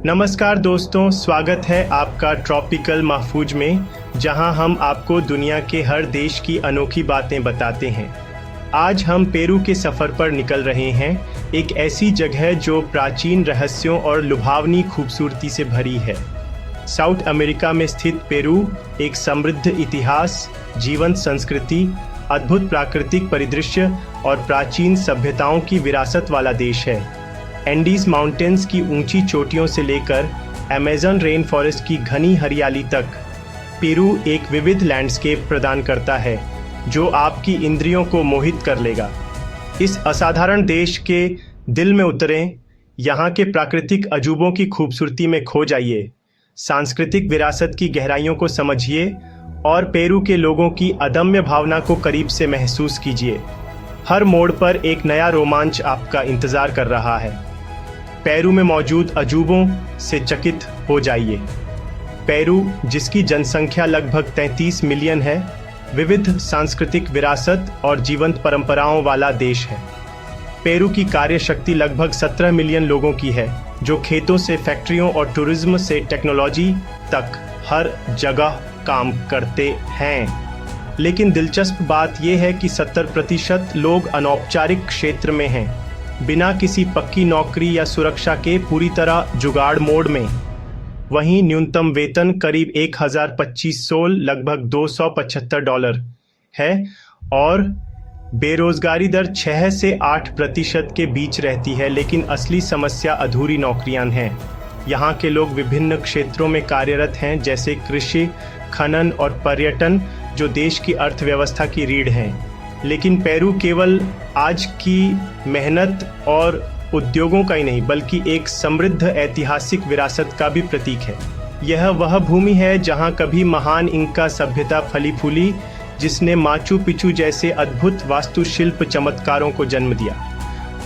नमस्कार दोस्तों, स्वागत है आपका ट्रॉपिकल महफूज में, जहां हम आपको दुनिया के हर देश की अनोखी बातें बताते हैं। आज हम पेरू के सफ़र पर निकल रहे हैं, एक ऐसी जगह जो प्राचीन रहस्यों और लुभावनी खूबसूरती से भरी है। साउथ अमेरिका में स्थित पेरू एक समृद्ध इतिहास, जीवंत संस्कृति, अद्भुत प्राकृतिक परिदृश्य और प्राचीन सभ्यताओं की विरासत वाला देश है। एंडीज माउंटेन्स की ऊंची चोटियों से लेकर अमेज़न रेन फॉरेस्ट की घनी हरियाली तक, पेरू एक विविध लैंडस्केप प्रदान करता है जो आपकी इंद्रियों को मोहित कर लेगा। इस असाधारण देश के दिल में उतरें, यहाँ के प्राकृतिक अजूबों की खूबसूरती में खो जाइए, सांस्कृतिक विरासत की गहराइयों को समझिए और पेरू के लोगों की अदम्य भावना को करीब से महसूस कीजिए। हर मोड़ पर एक नया रोमांच आपका इंतज़ार कर रहा है। पेरू में मौजूद अजूबों से चकित हो जाइए। पेरू, जिसकी जनसंख्या लगभग 33 मिलियन है, विविध सांस्कृतिक विरासत और जीवंत परंपराओं वाला देश है। पेरू की कार्य शक्ति लगभग 17 मिलियन लोगों की है, जो खेतों से फैक्ट्रियों और टूरिज्म से टेक्नोलॉजी तक हर जगह काम करते हैं। लेकिन दिलचस्प बात यह है कि 70% लोग अनौपचारिक क्षेत्र में हैं, बिना किसी पक्की नौकरी या सुरक्षा के, पूरी तरह जुगाड़ मोड में। वहीं न्यूनतम वेतन करीब 1025 सोल लगभग $275 है और बेरोजगारी दर 6 से 8% के बीच रहती है। लेकिन असली समस्या अधूरी नौकरियां हैं। यहाँ के लोग विभिन्न क्षेत्रों में कार्यरत हैं, जैसे कृषि, खनन और पर्यटन, जो देश की अर्थव्यवस्था की रीढ़ हैं। लेकिन पेरू केवल आज की मेहनत और उद्योगों का ही नहीं, बल्कि एक समृद्ध ऐतिहासिक विरासत का भी प्रतीक है। यह वह भूमि है जहां कभी महान इंका सभ्यता फली फूली, जिसने माचू पिचू जैसे अद्भुत वास्तुशिल्प चमत्कारों को जन्म दिया।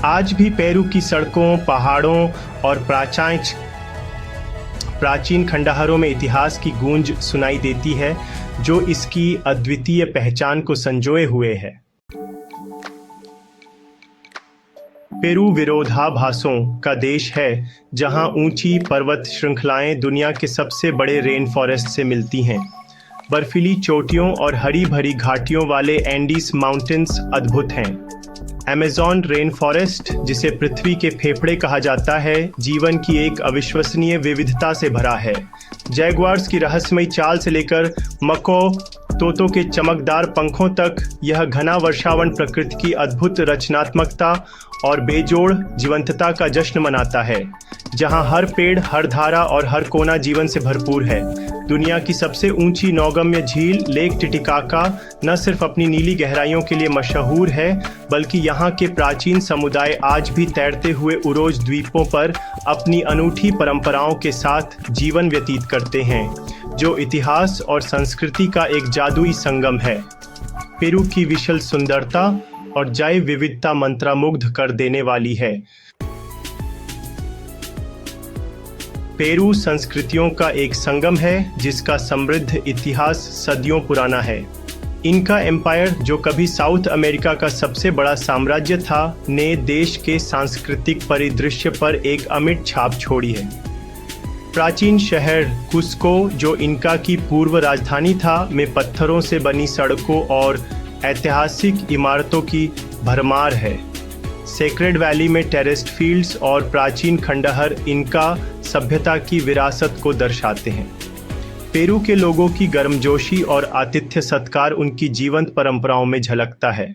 आज भी पेरू की सड़कों, पहाड़ों और प्राचीन खंडहरों में इतिहास की गूंज सुनाई देती है, जो इसकी अद्वितीय पहचान को संजोए हुए है। पेरू विरोधाभासों का देश है, जहां ऊंची पर्वत श्रृंखलाएं दुनिया के सबसे बड़े रेन फॉरेस्ट से मिलती हैं। बर्फीली चोटियों और हरी भरी घाटियों वाले एंडीज माउंटेन्स अद्भुत हैं। अमेज़न रेन फॉरेस्ट, जिसे पृथ्वी के फेफड़े कहा जाता है, जीवन की एक अविश्वसनीय विविधता से भरा है। जैगुआर्स की रहस्यमयी चाल से लेकर मको तोतों के चमकदार पंखों तक, यह घना वर्षावन प्रकृति की अद्भुत रचनात्मकता और बेजोड़ जीवंतता का जश्न मनाता है, जहां हर पेड़, हर धारा और हर कोना जीवन से भरपूर है। दुनिया की सबसे ऊंची नौगम्य झील लेक टिटिकाका न सिर्फ अपनी नीली गहराइयों के लिए मशहूर है, बल्कि यहाँ के प्राचीन समुदाय आज भी तैरते हुए उरोज द्वीपों पर अपनी अनूठी परंपराओं के साथ जीवन व्यतीत करते हैं, जो इतिहास और संस्कृति का एक जादुई संगम है। पेरू की विशाल सुंदरता और जैव विविधता मंत्रमुग्ध कर देने वाली है। पेरू संस्कृतियों का एक संगम है, जिसका समृद्ध इतिहास सदियों पुराना है। इनका एम्पायर, जो कभी साउथ अमेरिका का सबसे बड़ा साम्राज्य था, ने देश के सांस्कृतिक परिदृश्य पर एक अमिट छाप छोड़ी है। प्राचीन शहर कुस्को, जो इनका की पूर्व राजधानी था, में पत्थरों से बनी सड़कों और ऐतिहासिक इमारतों की भरमार है। सेक्रेड वैली में टेरेस्ड फील्ड्स और प्राचीन खंडहर इनका सभ्यता की विरासत को दर्शाते हैं। पेरू के लोगों की गर्मजोशी और आतिथ्य सत्कार उनकी जीवंत परंपराओं में झलकता है।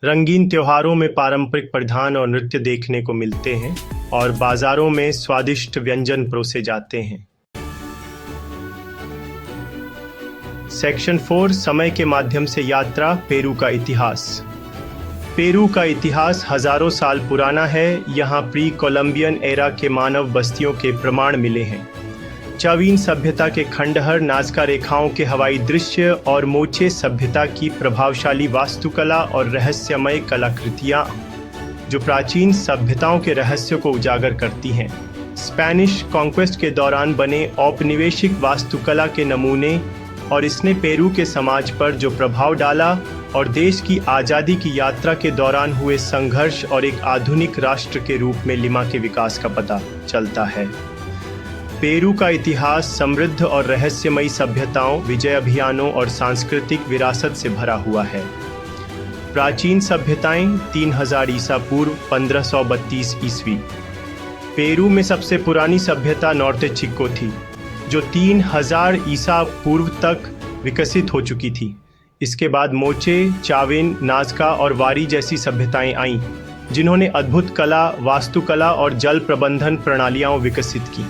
रंगीन त्योहारों में पारंपरिक परिधान और नृत्य देखने को मिलते हैं और बाजारों में स्वादिष्ट व्यंजन परोसे जाते हैं। सेक्शन 4, समय के माध्यम से यात्रा, पेरू का इतिहास। पेरू का इतिहास हजारों साल पुराना है। यहाँ प्री कोलंबियन एरा के मानव बस्तियों के प्रमाण मिले हैं। चावीन सभ्यता के खंडहर, नाज़का रेखाओं के हवाई दृश्य और मोचे सभ्यता की प्रभावशाली वास्तुकला और रहस्यमय कलाकृतियाँ, जो प्राचीन सभ्यताओं के रहस्य को उजागर करती हैं। स्पेनिश कॉन्क्वेस्ट के दौरान बने औपनिवेशिक वास्तुकला के नमूने, और इसने पेरू के समाज पर जो प्रभाव डाला और देश की आज़ादी की यात्रा के दौरान हुए संघर्ष और एक आधुनिक राष्ट्र के रूप में लिमा के विकास का पता चलता है। पेरू का इतिहास समृद्ध और रहस्यमयी सभ्यताओं, विजय अभियानों और सांस्कृतिक विरासत से भरा हुआ है। प्राचीन सभ्यताएं 3000 ईसा पूर्व 1532 ईस्वी। पेरू में सबसे पुरानी सभ्यता नॉर्ते चिको थी, जो 3000 ईसा पूर्व तक विकसित हो चुकी थी। इसके बाद मोचे, चाविन, नाजका और वारी जैसी सभ्यताएं आईं, जिन्होंने अद्भुत कला, वास्तुकला और जल प्रबंधन प्रणालियां विकसित की।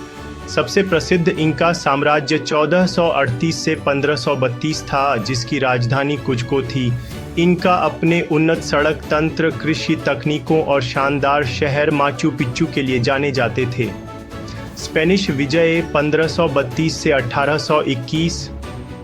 सबसे प्रसिद्ध इंका साम्राज्य 1438 से 1532 था, जिसकी राजधानी कुज्को थी। इनका अपने उन्नत सड़क तंत्र, कृषि तकनीकों और शानदार शहर माचू पिच्चू के लिए जाने जाते थे। स्पेनिश विजय 1532 से 1821।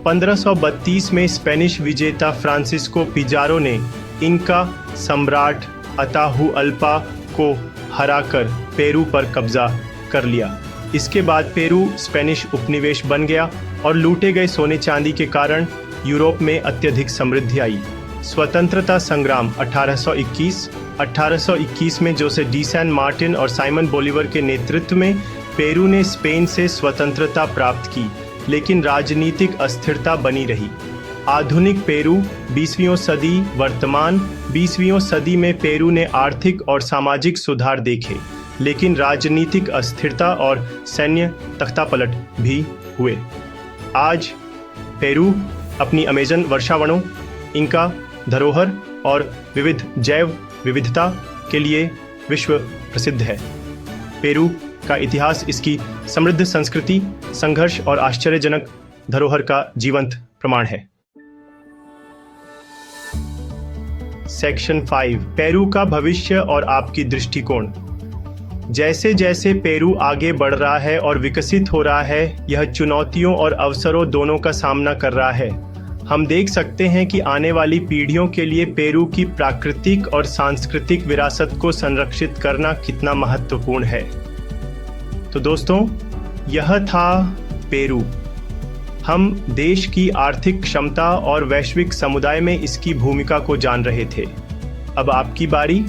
1532 में स्पेनिश विजेता फ्रांसिस्को पिजारो ने इनका सम्राट अताहुअल्पा को हराकर पेरू पर कब्जा कर लिया। इसके बाद पेरू स्पेनिश उपनिवेश बन गया और लूटे गए सोने चांदी के कारण यूरोप में अत्यधिक समृद्धि आई। स्वतंत्रता संग्राम 1821 में जोसे डी सैन मार्टिन और साइमन बोलीवर के नेतृत्व में पेरू ने स्पेन से स्वतंत्रता प्राप्त की, लेकिन राजनीतिक अस्थिरता बनी रही। आधुनिक पेरू 20वीं सदी। वर्तमान 20वीं सदी में पेरू ने आर्थिक और सामाजिक सुधार देखे, लेकिन राजनीतिक अस्थिरता और सैन्य तख्तापलट भी हुए। आज पेरू अपनी अमेजन वर्षावनों, इंका धरोहर और विविध जैव विविधता के लिए विश्व प्रसिद्ध है। पेरू का इतिहास इसकी समृद्ध संस्कृति, संघर्ष और आश्चर्यजनक धरोहर का जीवंत प्रमाण है। सेक्शन 5, पेरू का भविष्य और आपकी दृष्टिकोण। जैसे जैसे पेरू आगे बढ़ रहा है और विकसित हो रहा है, यह चुनौतियों और अवसरों दोनों का सामना कर रहा है। हम देख सकते हैं कि आने वाली पीढ़ियों के लिए पेरू की प्राकृतिक और सांस्कृतिक विरासत को संरक्षित करना कितना महत्वपूर्ण है। तो दोस्तों, यह था पेरू। हम देश की आर्थिक क्षमता और वैश्विक समुदाय में इसकी भूमिका को जान रहे थे। अब आपकी बारी।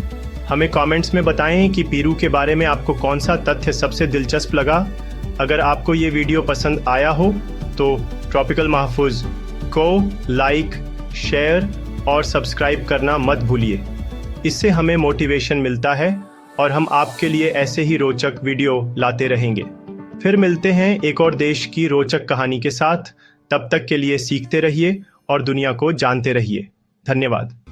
हमें कमेंट्स में बताएं कि पेरू के बारे में आपको कौन सा तथ्य सबसे दिलचस्प लगा। अगर आपको ये वीडियो पसंद आया हो तो ट्रॉपिकल महफूज को लाइक, शेयर और सब्सक्राइब करना मत भूलिए। इससे हमें मोटिवेशन मिलता है और हम आपके लिए ऐसे ही रोचक वीडियो लाते रहेंगे। फिर मिलते हैं एक और देश की रोचक कहानी के साथ। तब तक के लिए सीखते रहिए और दुनिया को जानते रहिए। धन्यवाद।